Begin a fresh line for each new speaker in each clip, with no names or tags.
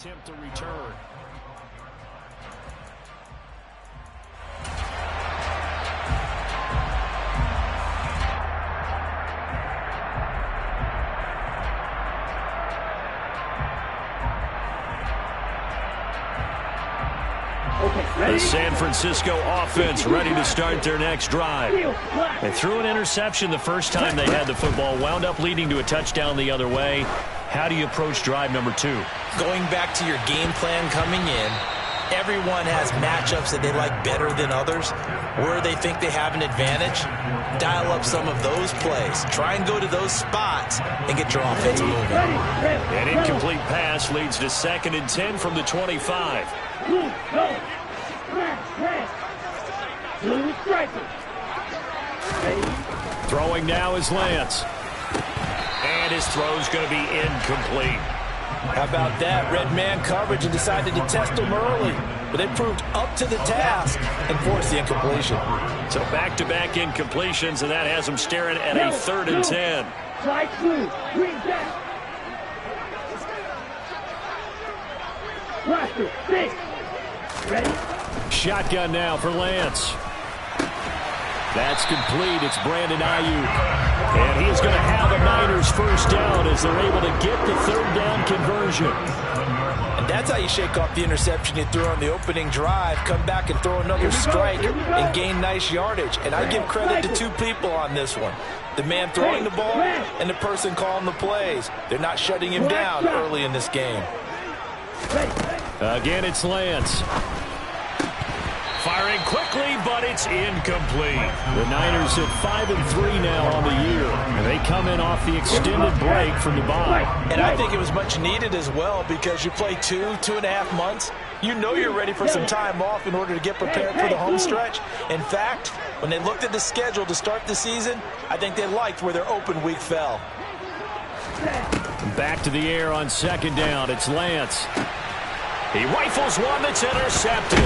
Attempt to return. The San Francisco offense ready to start their next drive. They threw an interception the first time they had the football, wound up leading to a touchdown the other way. How do you approach drive number 2?
Going back to your game plan coming in, everyone has matchups that they like better than others. Where they think they have an advantage, dial up some of those plays. Try and go to those spots and get your offense moving.
An incomplete pass leads to 2nd and 10 from the 25. Throwing now is Lance. And his throw's going to be incomplete.
How about that? Red man coverage and decided to test him early. But they proved up to the task and forced the incompletion.
So back-to-back incompletions, and that has them staring at a 3rd and 10. Shotgun now for Lance. That's complete. It's Brandon Ayuk. And he is going to have a Niners first down as they're able to get the 3rd down conversion.
And that's how you shake off the interception you threw on the opening drive, come back and throw another strike and gain nice yardage. And I give credit to 2 people on this one. The man throwing the ball and the person calling the plays. They're not shutting him down early in this game.
Again, it's Lance. Firing quickly, but it's incomplete. The Niners at 5-3 now on the year. And they come in off the extended break from the bye.
And I think it was much needed as well because you play 2.5 months. You know you're ready for some time off in order to get prepared for the home stretch. In fact, when they looked at the schedule to start the season, I think they liked where their open week fell.
Back to the air on 2nd down. It's Lance. He rifles one that's intercepted.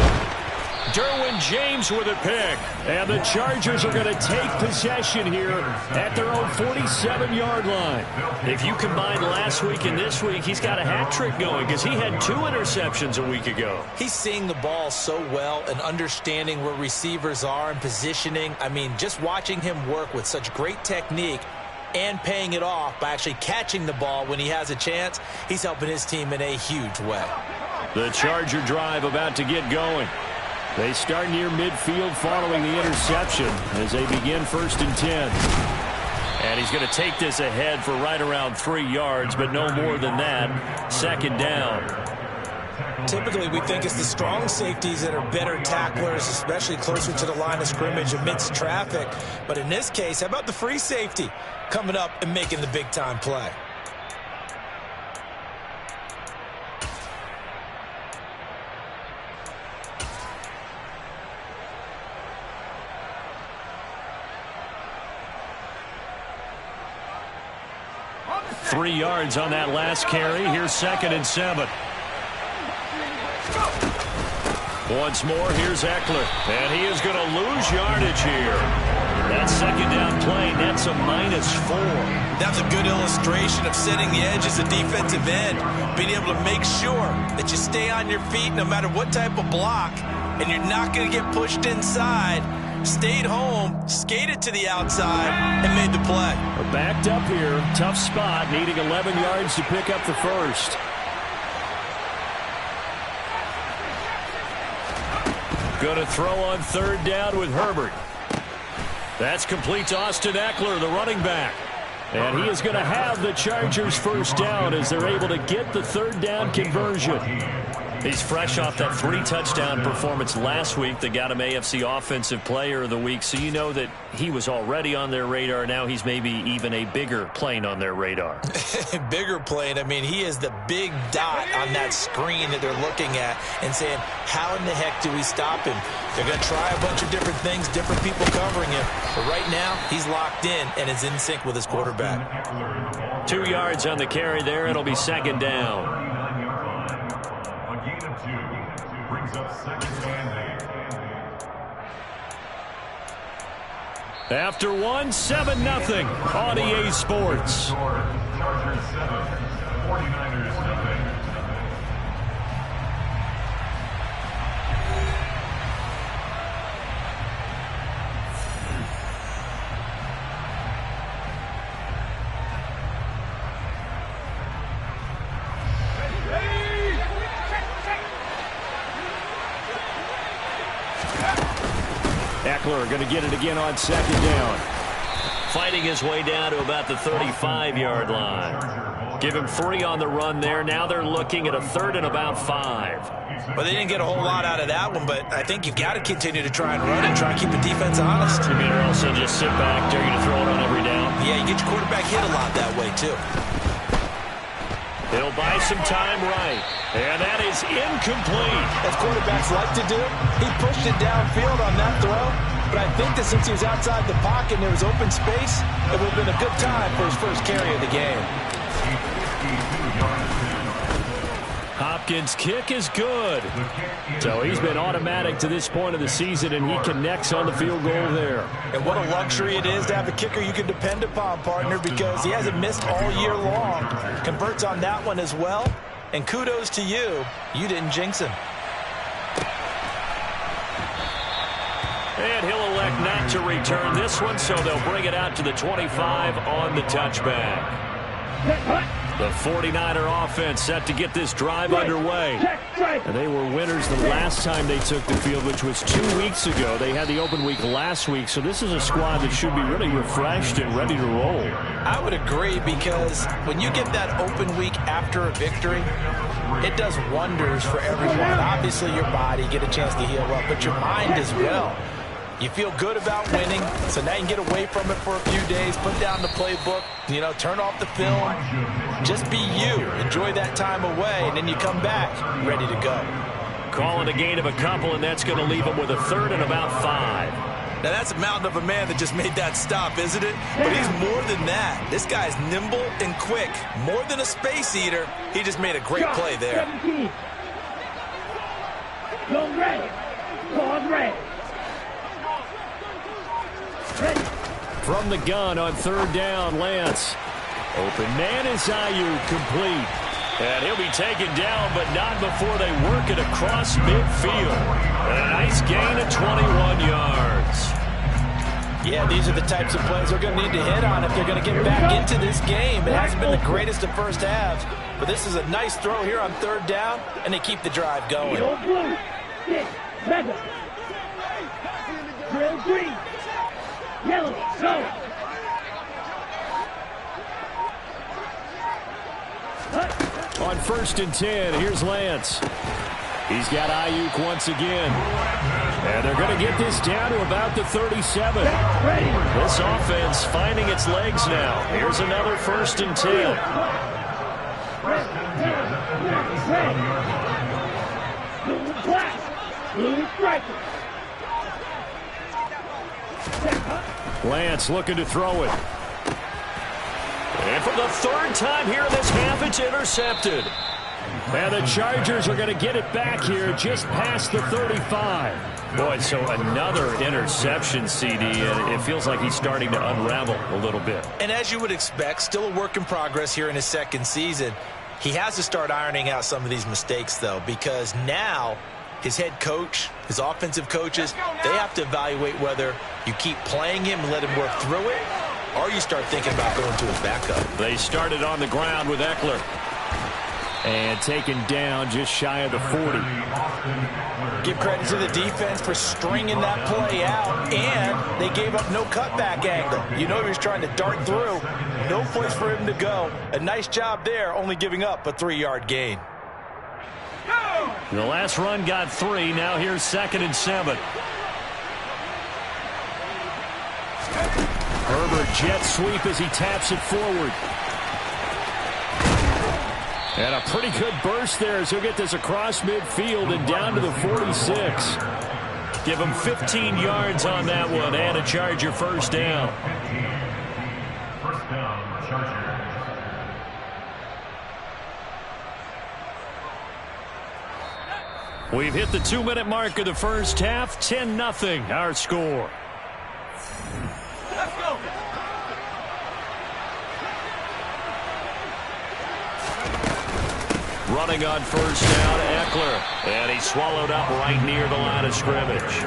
Derwin James with a pick. And the Chargers are going to take possession here at their own 47-yard line. If you combine last week and this week, he's got a hat trick going because he had 2 interceptions a week ago.
He's seeing the ball so well and understanding where receivers are and positioning. I mean, just watching him work with such great technique and paying it off by actually catching the ball when he has a chance, he's helping his team in a huge way.
The Charger drive about to get going. They start near midfield following the interception as they begin 1st and 10. And he's going to take this ahead for right around 3 yards, but no more than that. 2nd down.
Typically, we think it's the strong safeties that are better tacklers, especially closer to the line of scrimmage amidst traffic. But in this case, how about the free safety coming up and making the big-time play?
Three yards on that last carry. Here's 2nd and 7. Once more, here's Eckler. And he is going to lose yardage here. That 2nd down play, that's a -4.
That's a good illustration of setting the edge as a defensive end. Being able to make sure that you stay on your feet no matter what type of block. And you're not going to get pushed inside. Stayed home, skated to the outside, and made the play.
We're backed up here. Tough spot, needing 11 yards to pick up the first. Going to throw on 3rd down with Herbert. That's complete to Austin Eckler, the running back. And he is going to have the Chargers first down as they're able to get the 3rd down conversion. He's fresh off that 3-touchdown performance last week that got him AFC Offensive Player of the Week, so you know that he was already on their radar. Now he's maybe even a bigger plane on their radar.
Bigger plane. I mean, he is the big dot on that screen that they're looking at and saying, how in the heck do we stop him? They're going to try a bunch of different things, different people covering him. But right now, he's locked in and is in sync with his quarterback.
2 yards on the carry there. It'll be 2nd down. After 1, 7-0 on EA Sports. Eckler going to get it again on second down.
Fighting his way down to about the 35-yard line.
Give him 3 on the run there. Now they're looking at a 3rd and about 5.
Well, they didn't get a whole lot out of that one, but I think you've got to continue to try and run and try and keep the defense honest.
You better also just sit back, dare you to throw it on every down.
Yeah, you get your quarterback hit a lot that way, too.
He'll buy some time right. And that is incomplete.
As quarterbacks like to do, he pushed it downfield on that throw. But I think that since he was outside the pocket and there was open space, it would have been a good time for his first carry of the game.
Hopkins' kick is good. So he's been automatic to this point of the season, and he connects on the field goal there.
And what a luxury it is to have a kicker you can depend upon, partner, because he hasn't missed all year long. Converts on that one as well. And kudos to you. You didn't jinx him.
And he'll elect not to return this one, so they'll bring it out to the 25 on the touchback. The 49er offense set to get this drive underway. And they were winners the last time they took the field, which was 2 weeks ago. They had the open week last week, so this is a squad that should be really refreshed and ready to roll.
I would agree, because when you get that open week after a victory, it does wonders for everyone. Obviously, your body, get a chance to heal up, but your mind as well. You feel good about winning, so now you can get away from it for a few days, put down the playbook, turn off the film. Just be you. Enjoy that time away, and then you come back ready to go.
Calling a gain of a couple, and that's going to leave him with a 3rd and about 5.
Now, that's a mountain of a man that just made that stop, isn't it? But he's more than that. This guy's nimble and quick. More than a space eater. He just made a great play there.
17. Go ready. Pause ready.
From the gun on 3rd down, Lance. Open man is Ayuk, complete. And he'll be taken down, but not before they work it across midfield. And a nice gain of 21 yards.
Yeah, these are the types of plays they're going to need to hit on if they're going to get back into this game. It hasn't been the greatest of first halves, but this is a nice throw here on 3rd down, and they keep the drive going.
Blue, 6, red, drill green, yellow, go.
On 1st and 10, here's Lance. He's got Ayuk once again. And they're going to get this down to about the 37. This offense finding its legs now. Here's another 1st and 10. Lance looking to throw it. And for the 3rd time here in this half, it's intercepted. And the Chargers are going to get it back here just past the 35. Boy, so another interception, CD, and it feels like he's starting to unravel a little bit.
And as you would expect, still a work in progress here in his 2nd season. He has to start ironing out some of these mistakes, though, because now his head coach, his offensive coaches, they have to evaluate whether you keep playing him and let him work through it, or you start thinking about going to his backup.
They started on the ground with Eckler. And taken down just shy of the 40.
Give credit to the defense for stringing that play out, and they gave up no cutback angle. He was trying to dart through. No place for him to go. A nice job there, only giving up a 3-yard gain.
The last run got 3. Now here's 2nd and 7. Herbert jet sweep as he taps it forward. And a pretty good burst there as he'll get this across midfield and down to the 46. Give him 15 yards on that one and a Charger 1st down. We've hit the 2-minute mark of the 1st half. 10-0 our score.
Let's go.
Running on 1st down, Eckler. And he swallowed up right near the line of scrimmage.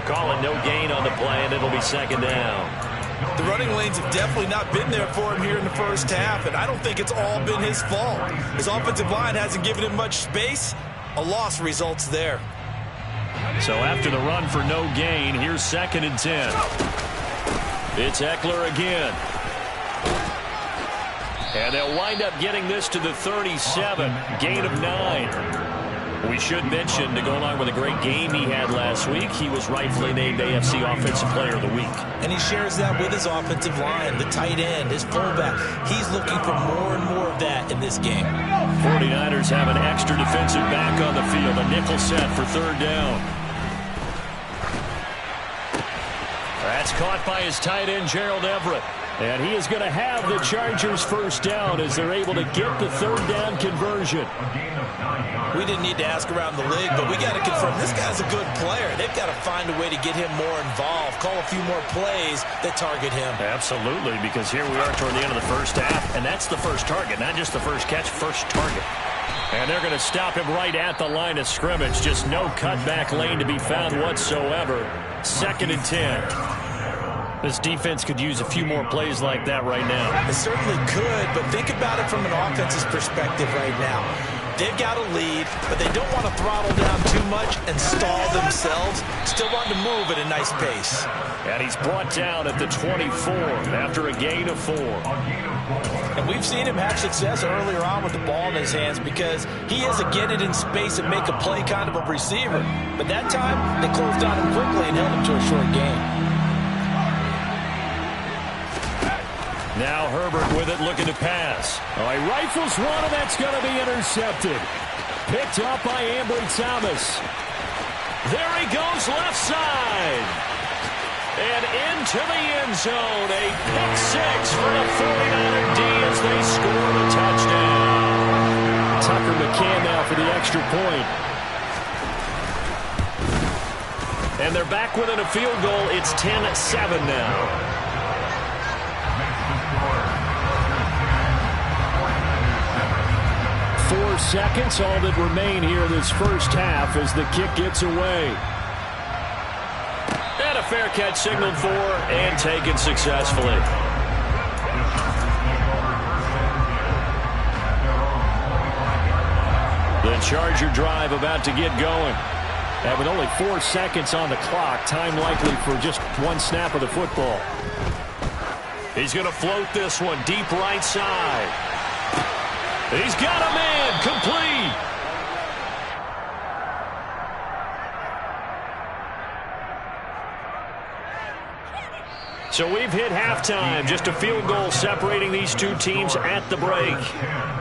Calling no gain on the play, and it'll be 2nd down.
The running lanes have definitely not been there for him here in the 1st half, and I don't think it's all been his fault. His offensive line hasn't given him much space. A loss results there.
So after the run for no gain, here's 2nd and 10. It's Eckler again. And they'll wind up getting this to the 37, gain of 9. We should mention, to go along with a great game he had last week, he was rightfully named AFC Offensive Player of the Week.
And he shares that with his offensive line, the tight end, his fullback. He's looking for more and more of that in this game.
49ers have an extra defensive back on the field, a nickel set for 3rd down. That's caught by his tight end, Gerald Everett. And he is going to have the Chargers 1st down as they're able to get the 3rd down conversion.
We didn't need to ask around the league, but we got to confirm this guy's a good player. They've got to find a way to get him more involved, call a few more plays that target him.
Absolutely, because here we are toward the end of the 1st half, and that's the first target, not just the first catch, first target. And they're going to stop him right at the line of scrimmage. Just no cutback lane to be found whatsoever. 2nd and 10. This defense could use a few more plays like that right now.
It certainly could, but think about it from an offense's perspective right now. They've got a lead, but they don't want to throttle down too much and stall themselves. Still want to move at a nice pace.
And he's brought down at the 24 after a gain of 4.
And we've seen him have success earlier on with the ball in his hands because he is a get it in space and make a play kind of a receiver. But that time, they closed on him quickly and held him to a short gain.
Now Herbert with it, looking to pass. Oh, he rifles one, and that's going to be intercepted. Picked up by Ambry Thomas. There he goes, left side. And into the end zone. A pick 6 for the 49er D as they score the touchdown. Tucker McCann now for the extra point. And they're back within a field goal. It's 10-7 now. 4 seconds, all that remain here in this 1st half as the kick gets away. And a fair catch signaled for and taken successfully. The Charger drive about to get going. And with only 4 seconds on the clock, time likely for just one snap of the football. He's going to float this one deep right side. He's got a man, complete. So we've hit halftime, just a field goal separating these two teams at the break.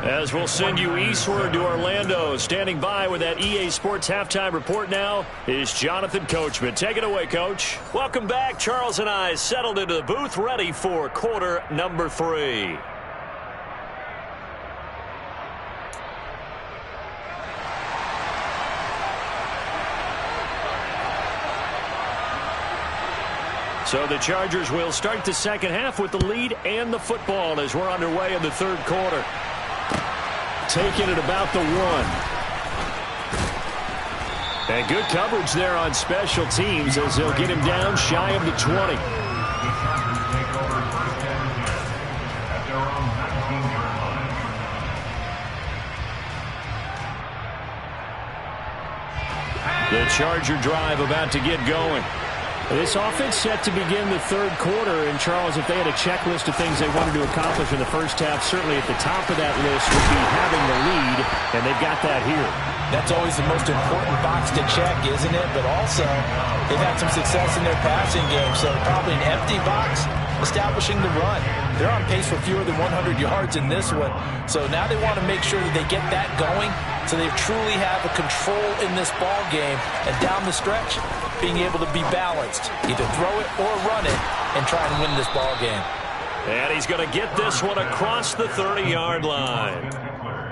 As we'll send you eastward to Orlando. Standing by with that EA Sports halftime report now is Jonathan Coachman. Take it away, Coach. Welcome back. Charles and I settled into the booth, ready for quarter number 3. So the Chargers will start the 2nd half with the lead and the football as we're underway in the 3rd quarter. Taking it about the 1. And good coverage there on special teams as they'll get him down shy of the 20. The Charger drive about to get going. This offense set to begin the 3rd quarter. And, Charles, if they had a checklist of things they wanted to accomplish in the 1st half, certainly at the top of that list would be having the lead, and they've got that here.
That's always the most important box to check, isn't it? But also, they've had some success in their passing game, so probably an empty box establishing the run. They're on pace for fewer than 100 yards in this one, so now they want to make sure that they get that going so they truly have a control in this ball game, and down the stretch, being able to be balanced, either throw it or run it, and try and win this ball game.
And he's going to get this one across the 30-yard line.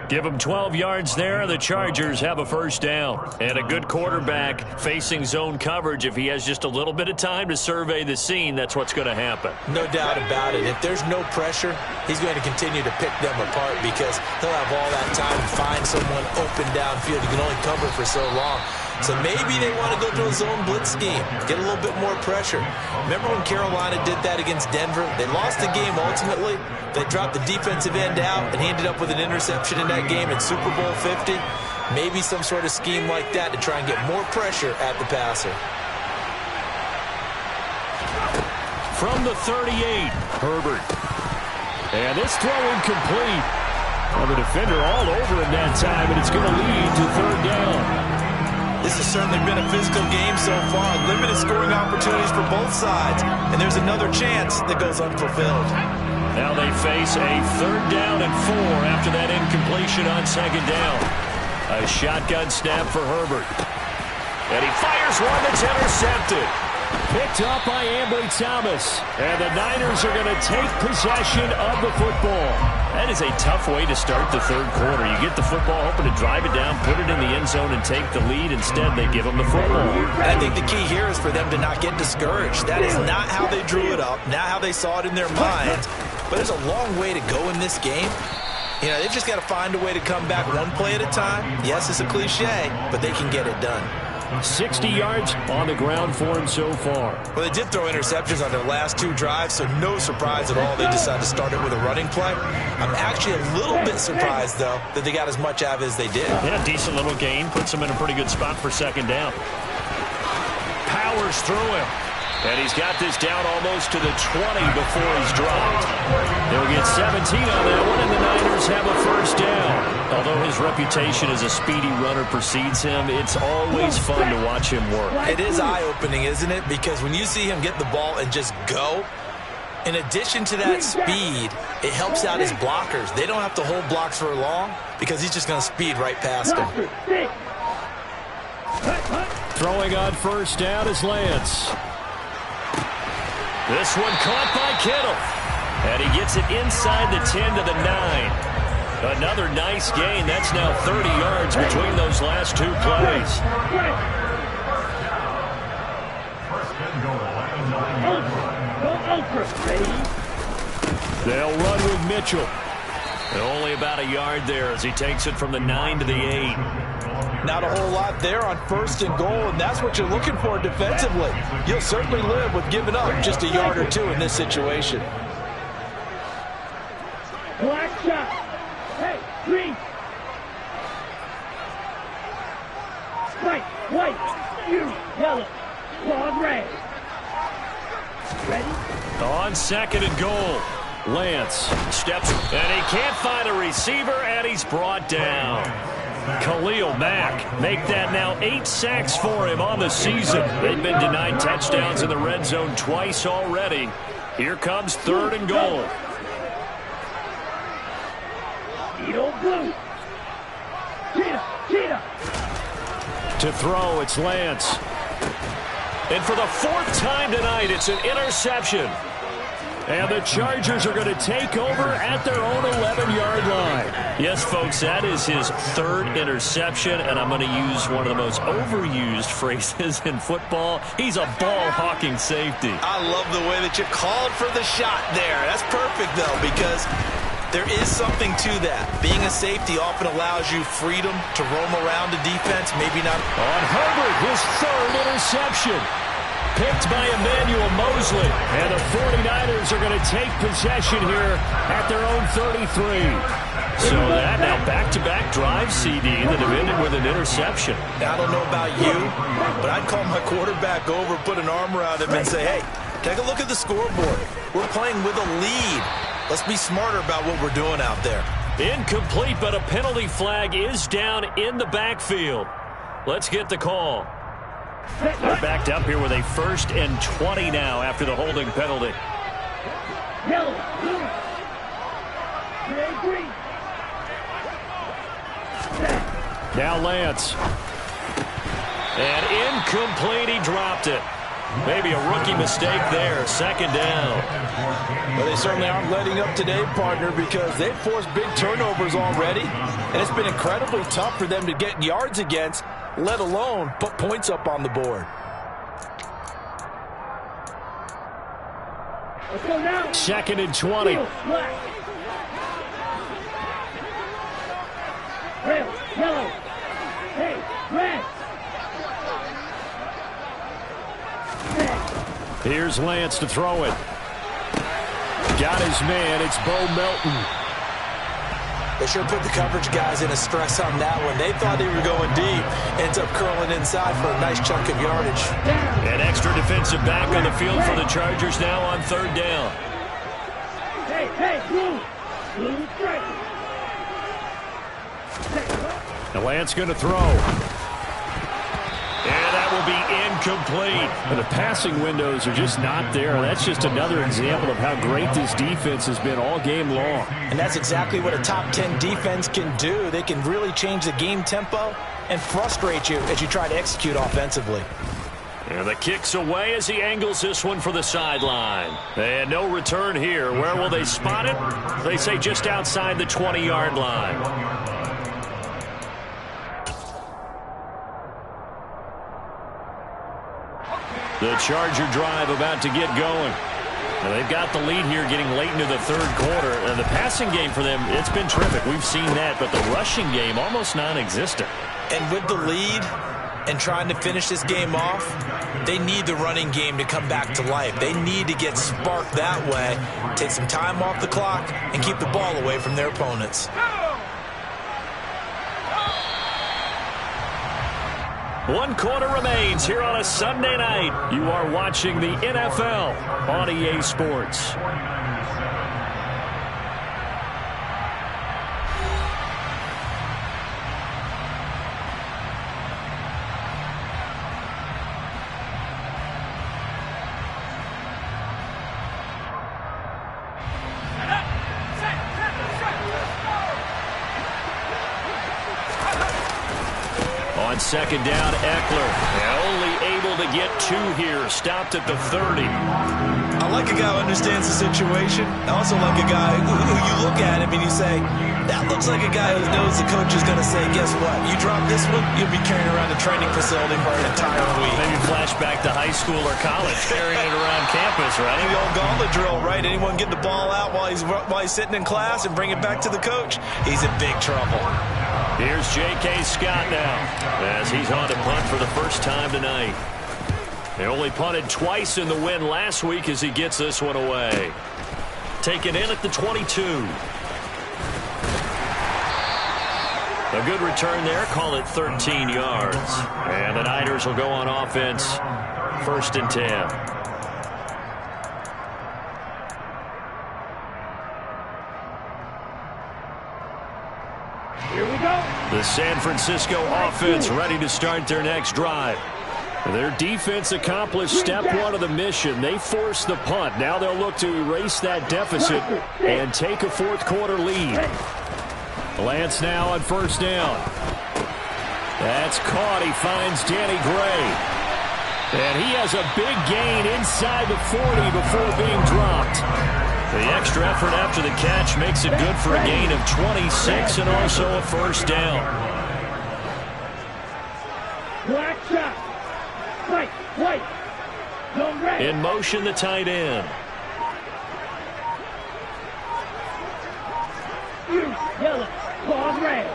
Give him 12 yards there. The Chargers have a 1st down. And a good quarterback facing zone coverage. If he has just a little bit of time to survey the scene, that's what's going to happen.
No doubt about it. If there's no pressure, he's going to continue to pick them apart because he'll have all that time to find someone open downfield. He can only cover for so long. So maybe they want to go to a zone blitz scheme, get a little bit more pressure. Remember when Carolina did that against Denver? They lost the game ultimately. They dropped the defensive end out, and he ended up with an interception in that game in Super Bowl 50. Maybe some sort of scheme like that to try and get more pressure at the passer.
From the 38, Herbert. And this throw incomplete. Well, the defender all over him that time, and it's going to lead to third down.
This has certainly been a physical game so far. Limited scoring opportunities for both sides. And there's another chance that goes unfulfilled.
Now they face a third down and 4 after that incompletion on second down. A shotgun snap for Herbert. And he fires one that's intercepted. Picked up by Ambry Thomas. And the Niners are going to take possession of the football. That is a tough way to start the third quarter. You get the football, hoping to drive it down, put it in the end zone, and take the lead. Instead, they give them the football.
I think the key here is for them to not get discouraged. That is not how they drew it up, not how they saw it in their minds. But there's a long way to go in this game. You know, they've just got to find a way to come back one play at a time. Yes, it's a cliche, but they can get it done.
60 yards on the ground for him so far.
Well, they did throw interceptions on their last 2 drives, so no surprise at all they decided to start it with a running play. I'm actually a little bit surprised, though, that they got as much out of it as they did.
Yeah, decent little gain. Puts them in a pretty good spot for second down. Powers through him. And he's got this down almost to the 20 before he's dropped. They'll get 17 on that one, and the Niners have a first down. Although his reputation as a speedy runner precedes him, it's always fun to watch him work.
It is eye-opening, isn't it? Because when you see him get the ball and just go, in addition to that speed, it helps out his blockers. They don't have to hold blocks for long because he's just going to speed right past them.
Throwing on first down is Lance. This one caught by Kittle. And he gets it inside the 10 to the 9. Another nice gain. That's now 30 yards between those last 2 plays. They'll run with Mitchell. And only about a yard there as he takes it from the 9 to the 8.
Not a whole lot there on first and goal, and that's what you're looking for defensively. You'll certainly live with giving up just a yard or 2 in this situation.
Black shot. Hey, green. White, white, you, yellow, clawed red. Ready?
On second and goal. Lance steps, and he can't find a receiver, and he's brought down. Khalil Mack make that now 8 sacks for him on the season. They've been denied touchdowns in the red zone twice already. Here comes third and goal.
Edo blue. Cheetah, cheetah.
To throw, it's Lance. And for the 4th time tonight, it's an interception. And the Chargers are going to take over at their own 11-yard line. Yes, folks, that is his 3rd interception, and I'm going to use one of the most overused phrases in football. He's a ball-hawking safety.
I love the way that you called for the shot there. That's perfect, though, because there is something to that. Being a safety often allows you freedom to roam around the defense, maybe not.
On Herbert, his 3rd interception. Picked by Emmanuel Mosley. And the 49ers are going to take possession here at their own 33. So that now back-to-back drive CD that have ended with an interception.
Now, I don't know about you, but I'd call my quarterback over, put an arm around him, and say, hey, take a look at the scoreboard. We're playing with a lead. Let's be smarter about what we're doing out there.
Incomplete, but a penalty flag is down in the backfield. Let's get the call. They're backed up here with a 1st and 20 now after the holding penalty.
Yellow, blue. Red, green.
Now Lance. And incomplete, he dropped it. Maybe a rookie mistake there. 2nd down.
Well, they certainly aren't letting up today, partner, because they've forced big turnovers already, and it's been incredibly tough for them to get yards against, let alone put points up on the board.
Let's go now.
2nd and 20.
Black. Red, yellow. Hey, red.
Here's Lance to throw it. Got his man. It's Bo Melton.
They sure put the coverage guys in a stress on that one. They thought they were going deep. Ends up curling inside for a nice chunk of yardage.
An extra defensive back on the field for the Chargers now on third down.
Hey, blue. Blue strike.
The Lance going to throw. And that will be incomplete. And the passing windows are just not there. That's just another example of how great this defense has been all game long.
And that's exactly what a top 10 defense can do. They can really change the game tempo and frustrate you as you try to execute offensively.
And the kick's away as he angles this one for the sideline. And no return here. Where will they spot it? They say just outside the 20-yard line. The Charger drive about to get going. Now they've got the lead here getting late into the third quarter. And the passing game for them, it's been terrific. We've seen that, but the rushing game almost non-existent.
And with the lead and trying to finish this game off, they need the running game to come back to life. They need to get sparked that way, take some time off the clock, and keep the ball away from their opponents.
1 quarter remains here on a Sunday night. You are watching the NFL on EA Sports. On second down, Eckler only able to get 2 here. Stopped at the 30.
I like a guy who understands the situation. I also like a guy who you look at him and you say, that looks like a guy who knows the coach is going to say, guess what? You drop this one, you'll be carrying around a training facility for an entire week.
Maybe flashback to high school or college, carrying it around campus, right?
The old gauntlet drill, right? Anyone get the ball out while he's sitting in class and bring it back to the coach? He's in big trouble.
Here's J.K. Scott now as he's on to punt for the first time tonight. They only punted twice in the win last week as he gets this one away. Taken in at the 22. A good return there. Call it 13 yards. And the Niners will go on offense. 1st and 10.
Here we go.
The San Francisco offense ready to start their next drive. Their defense accomplished step 1 of the mission. They forced the punt. Now they'll look to erase that deficit and take a 4th quarter lead. Lance now on 1st down. That's caught. He finds Danny Gray. And he has a big gain inside the 40 before being dropped. The extra effort after the catch makes it good for a gain of 26 and also a 1st down.
Black shot. White. Zone red.
In motion, the tight end.
Yellow. Claw red.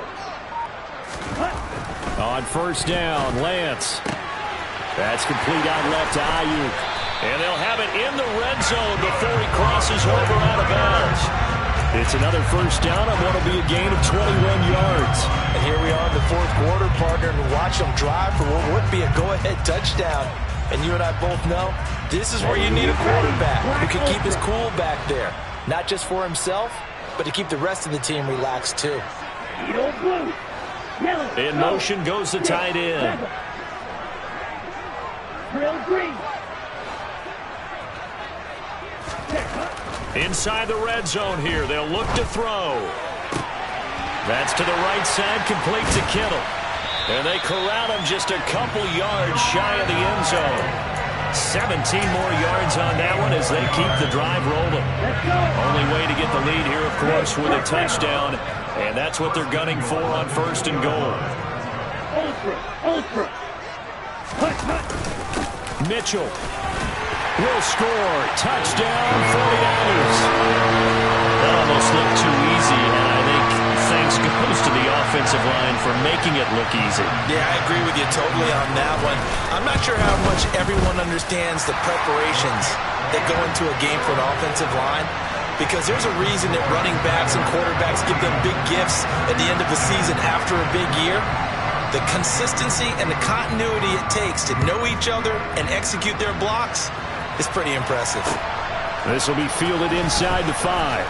On 1st down, Lance. That's complete out left to Ayuk. And they'll have it in the red zone before he crosses over out of bounds. It's another 1st down on what will be a gain of 21 yards.
And here we are in the 4th quarter, partner, and watch them drive for what would be a go-ahead touchdown. And you and I both know this is where you need a quarterback who can keep his cool back there. Not just for himself, but to keep the rest of the team relaxed too.
Blue. Yellow.
In motion goes the tight end.
Drill green.
Inside the red zone here, they'll look to throw. That's to the right side, complete to Kittle. And they corral him just a couple yards shy of the end zone. 17 more yards on that one as they keep the drive rolling. Only way to get the lead here, of course, with a touchdown. And that's what they're gunning for on 1st and goal.
Ultra.
Mitchell will score. Touchdown, 49ers. That almost looked too easy, and I think thanks goes to the offensive line for making it look easy.
Yeah, I agree with you totally on that one. I'm not sure how much everyone understands the preparations that go into a game for an offensive line. because there's a reason that running backs and quarterbacks give them big gifts at the end of the season after a big year. The consistency and the continuity it takes to know each other and execute their blocks is pretty impressive.
This will be fielded inside the 5.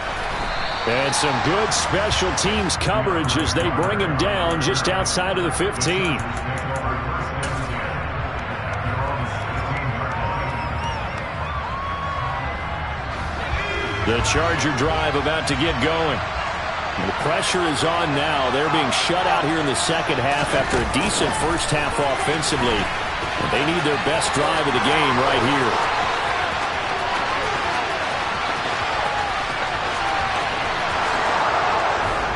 And some good special teams coverage as they bring him down just outside of the 15. The Charger drive about to get going. The pressure is on now. They're being shut out here in the second half after a decent first half offensively. They need their best drive of the game right here.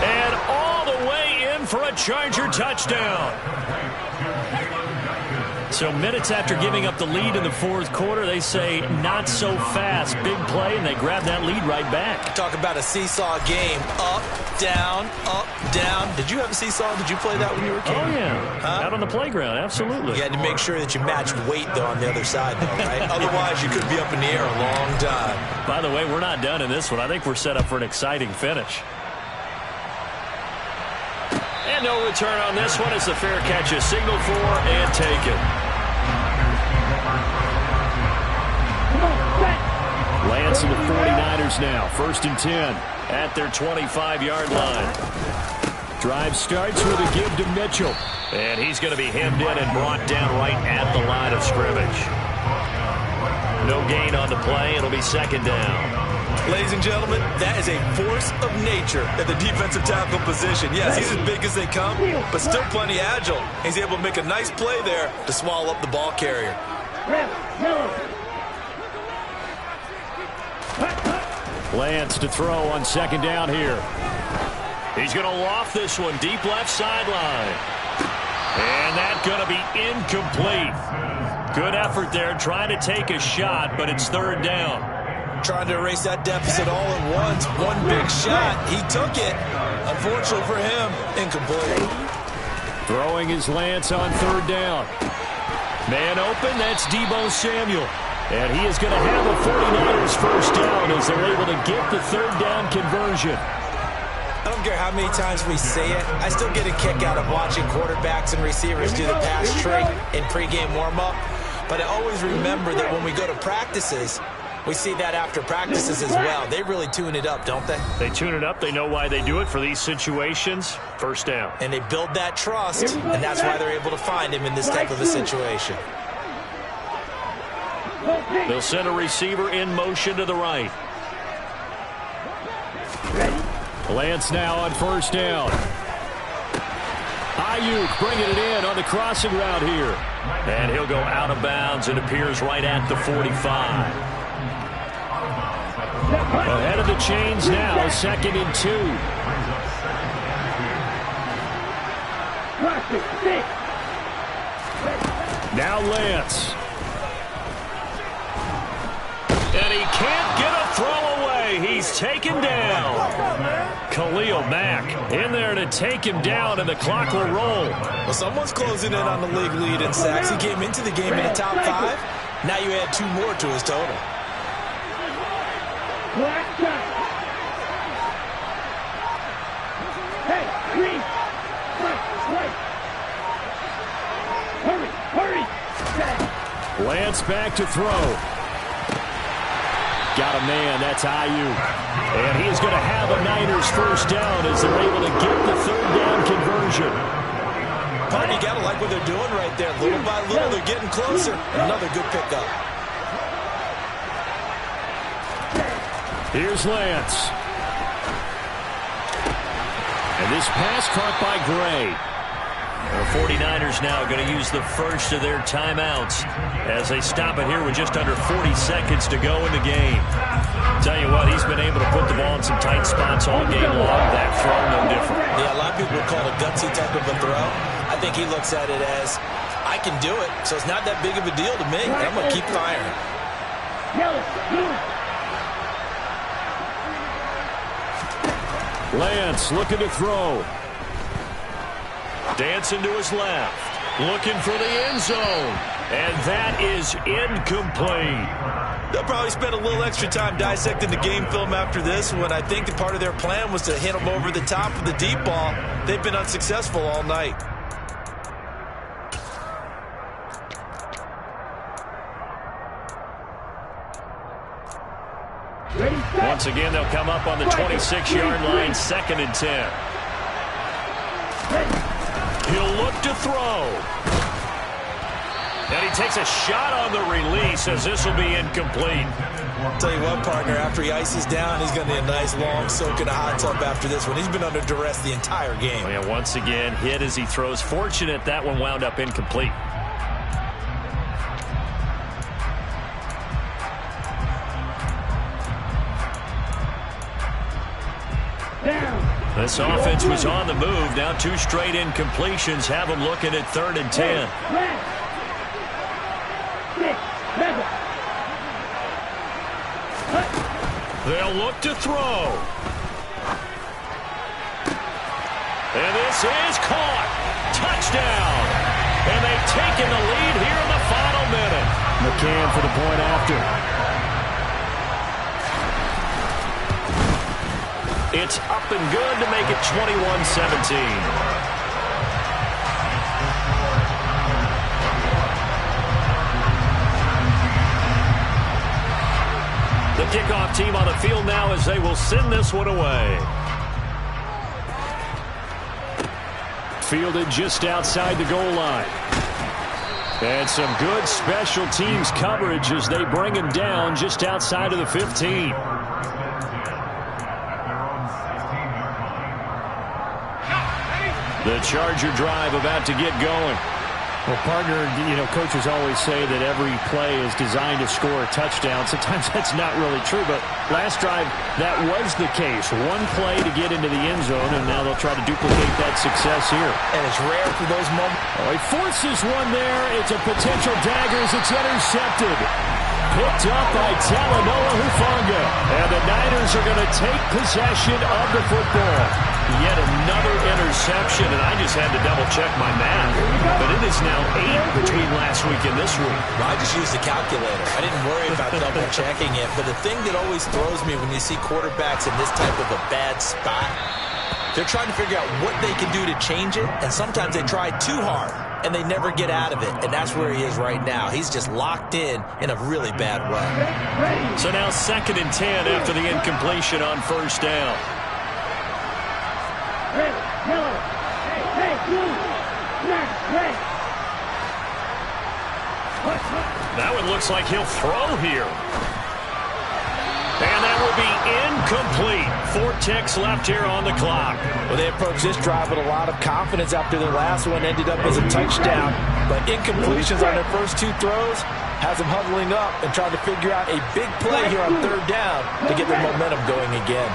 And all the way in for a Charger touchdown. So minutes after giving up the lead in the fourth quarter, they say not so fast. Big play, and they grab that lead right back.
Talk about a seesaw game. Up, down, up, down. Did you have a seesaw? Did you play that when you were a kid?
Oh, yeah. Out on the playground, absolutely.
You had to make sure that you matched weight, though, on the other side, though, right? Otherwise, you could be up in the air a long time.
By the way, we're not done in this one. I think we're set up for an exciting finish. And no return on this one as the fair catch is signaled for and taken. Lance and the 49ers now. 1st and 10 at their 25-yard line. Drive starts with a give to Mitchell. And he's going to be hemmed in and brought down right at the line of scrimmage. No gain on the play. It'll be 2nd down.
Ladies and gentlemen, that is a force of nature at the defensive tackle position. Yes, he's as big as they come, but still plenty agile. He's able to make a nice play there to swallow up the ball carrier.
Lance to throw on 2nd down here. He's going to loft this one deep left sideline. And that's going to be incomplete. Good effort there trying to take a shot, but it's 3rd down.
Trying to erase that deficit all at once. One big shot. He took it. Unfortunately for him, incomplete.
Throwing is Lance on 3rd down. Man open, that's Deebo Samuel. And he is going to have a 49ers first down as they're able to get the 3rd down conversion.
I don't care how many times we say it. I still get a kick out of watching quarterbacks and receivers do the pass trick in pregame warm-up. But I always remember that when we go to practices, we see that after practices as well. They really tune it up, don't they?
They tune it up. They know why they do it for these situations. First down.
And they build that trust, and that's why they're able to find him in this type of a situation.
They'll send a receiver in motion to the right. Lance now on 1st down. Ayuk bringing it in on the crossing route here. And he'll go out of bounds and appears right at the 45. Ahead of the chains now, 2nd and 2. Now Lance. And he can't get a throw away. He's taken down. Khalil Mack in there to take him down, and the clock will roll.
Well, someone's closing in on the league lead in sacks. He came into the game in the top 5. Now you add 2 more to his total.
Hey, green. Hurry.
Lance back to throw. Got a man, that's Ayuk. And he is going to have a Niners first down as they're able to get the 3rd down conversion.
But you got to like what they're doing right there. Little by little, they're getting closer. Another good pickup.
Here's Lance. And this pass caught by Gray. The 49ers now going to use the first of their timeouts as they stop it here with just under 40 seconds to go in the game. Tell you what, he's been able to put the ball in some tight spots all game long. That throw, no different.
Yeah, a lot of people would call it a gutsy type of a throw. I think he looks at it as, I can do it, so it's not that big of a deal to me. I'm going to keep firing.
Lance looking to throw. Dancing to his left. Looking for the end zone. And that is incomplete.
They'll probably spend a little extra time dissecting the game film after this one. I think that part of their plan was to hit them over the top of the deep ball. They've been unsuccessful all night.
Once again, they'll come up on the 26-yard line, 2nd and 10. He'll look to throw. And he takes a shot on the release as this will be incomplete.
I'll tell you what, partner, after he ices down, he's going to need a nice long soak in a hot tub after this one. He's been under duress the entire game.
Oh, yeah, once again, hit as he throws. Fortunate that one wound up incomplete. This offense was on the move. Now 2 straight incompletions have them looking at 3rd and 10. They'll look to throw. And this is caught. Touchdown. And they've taken the lead here in the final minute.
McCann for the point after.
It's up and good to make it 21-17. The kickoff team on the field now as they will send this one away.
Fielded just outside the goal line.
And some good special teams coverage as they bring him down just outside of the 15. The Charger drive about to get going.
Well, partner, you know, coaches always say that every play is designed to score a touchdown. Sometimes that's not really true, but last drive, that was the case. One play to get into the end zone, and now they'll try to duplicate that success here.
And it's rare for those moments.
Oh, he forces one there. It's a potential dagger as it's intercepted. Picked up by Talanoa Hufanga. And the Niners are going to take possession of the football.
Yet another interception, and I just had to double-check my math. But it is now 8 between last week and this week.
Well, I just used the calculator. I didn't worry about double-checking it. But the thing that always throws me when you see quarterbacks in this type of a bad spot, they're trying to figure out what they can do to change it, and sometimes they try too hard, and they never get out of it. And that's where he is right now. He's just locked in a really bad way.
So now 2nd and 10 after the incompletion on 1st down.
Red, yellow, hey, blue, black, red.
That one looks like he'll throw here. And that will be incomplete. 4 ticks left here on the clock.
Well, they approached this drive with a lot of confidence after their last one ended up as a touchdown. But incompletions on their first 2 throws has them huddling up and trying to figure out a big play here on 3rd down to get their momentum going again.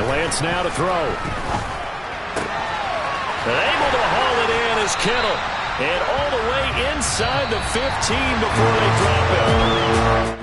Lance now to throw.
Able to haul it in is Kittle. And all the way inside the 15 before they drop it.